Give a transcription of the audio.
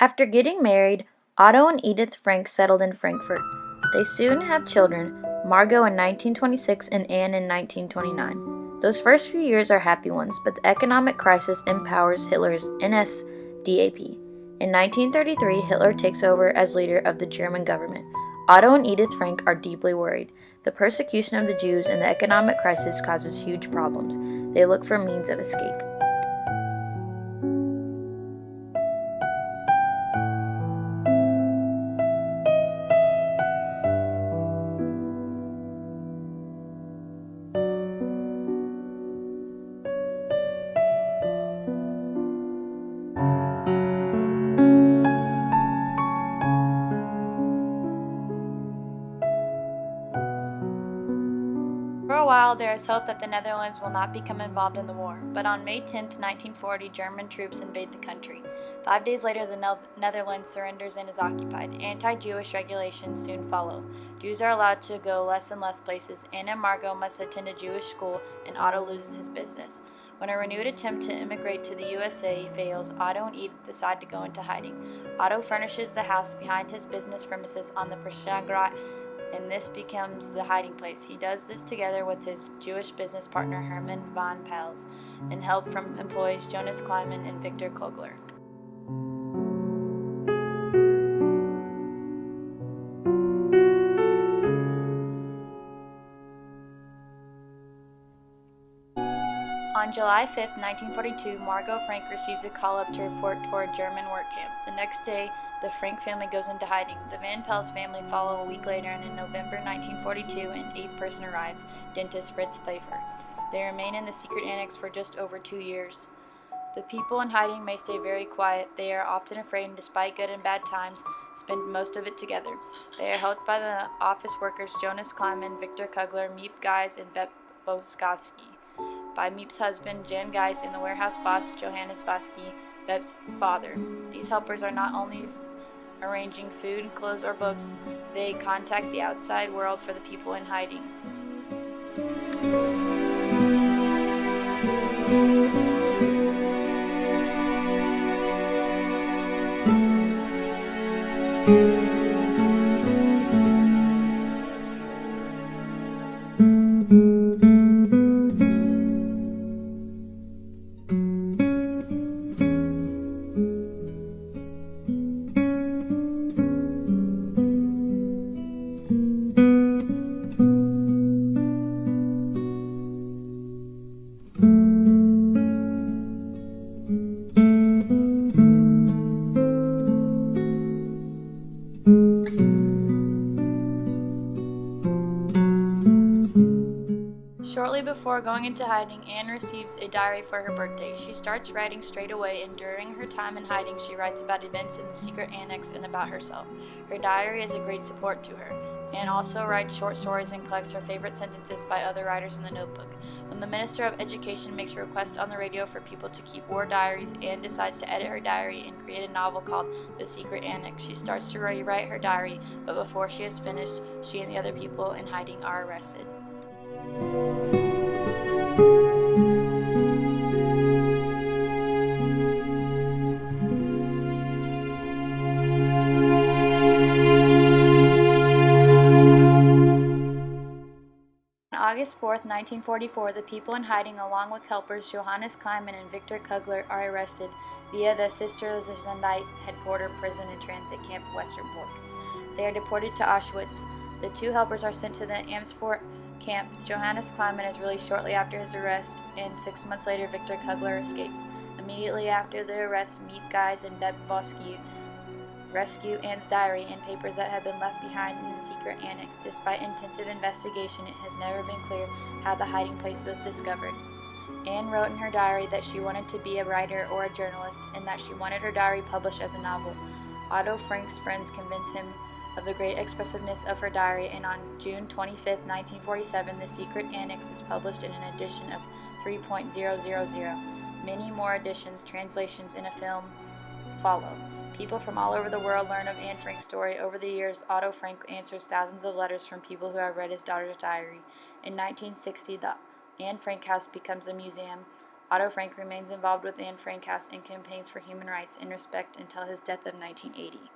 After getting married, Otto and Edith Frank settled in Frankfurt. They soon have children, Margot in 1926 and Anne in 1929. Those first few years are happy ones, but the economic crisis empowers Hitler's NSDAP. In 1933, Hitler takes over as leader of the German government. Otto and Edith Frank are deeply worried. The persecution of the Jews and the economic crisis causes huge problems. They look for means of escape. For a while, there is hope that the Netherlands will not become involved in the war, but on May 10, 1940, German troops invade the country. 5 days later, the Netherlands surrenders and is occupied. Anti-Jewish regulations soon follow. Jews are allowed to go less and less places. Anne and Margot must attend a Jewish school, and Otto loses his business. When a renewed attempt to immigrate to the USA fails, Otto and Edith decide to go into hiding. Otto furnishes the house behind his business premises on the Prešagracht, and this becomes the hiding place. He does this together with his Jewish business partner Herman von Pels, and help from employees Jonas Kleiman and Victor Kogler. On July 5, 1942, Margot Frank receives a call-up to report for a German work camp. The next day, the Frank family goes into hiding. The Van Pels family follow a week later, and in November 1942, an eighth person arrives, dentist Fritz Pfeiffer. They remain in the secret annex for just over 2 years. The people in hiding may stay very quiet. They are often afraid, and despite good and bad times, spend most of it together. They are helped by the office workers Jonas Kleiman, Victor Kugler, Miep Geis, and Bep Boskowski. By Miep's husband, Jan Geis, and the warehouse boss, Johannes Vasky, Bep's father. These helpers are not only arranging food, clothes, or books, they contact the outside world for the people in hiding. Shortly before going into hiding, Anne receives a diary for her birthday. She starts writing straight away, and during her time in hiding, she writes about events in the secret annex and about herself. Her diary is a great support to her. Anne also writes short stories and collects her favorite sentences by other writers in the notebook. When the Minister of Education makes a request on the radio for people to keep war diaries, Anne decides to edit her diary and create a novel called The Secret Annex. She starts to rewrite her diary, but before she is finished, she and the other people in hiding are arrested. On August 4, 1944, the people in hiding, along with helpers Johannes Kleiman and Victor Kugler, are arrested via the Sister Zendite headquarters prison and transit camp Westerbork. They are deported to Auschwitz. The two helpers are sent to the Amersfoort camp. Johannes Kleiman is released shortly after his arrest, and 6 months later, Victor Kugler escapes. Immediately after the arrest, Miep Geis and Bep Boskowski rescue Anne's diary and papers that had been left behind in the secret annex. Despite intensive investigation, it has never been clear how the hiding place was discovered. Anne wrote in her diary that she wanted to be a writer or a journalist, and that she wanted her diary published as a novel. Otto Frank's friends convinced him of the great expressiveness of her diary, and on June 25, 1947, the secret annex is published in an edition of 3.000. Many more editions, translations, and a film follow. People from all over the world learn of Anne Frank's story. Over the years, Otto Frank answers thousands of letters from people who have read his daughter's diary. In 1960, the Anne Frank House becomes a museum. Otto Frank remains involved with Anne Frank House and campaigns for human rights and respect until his death of 1980.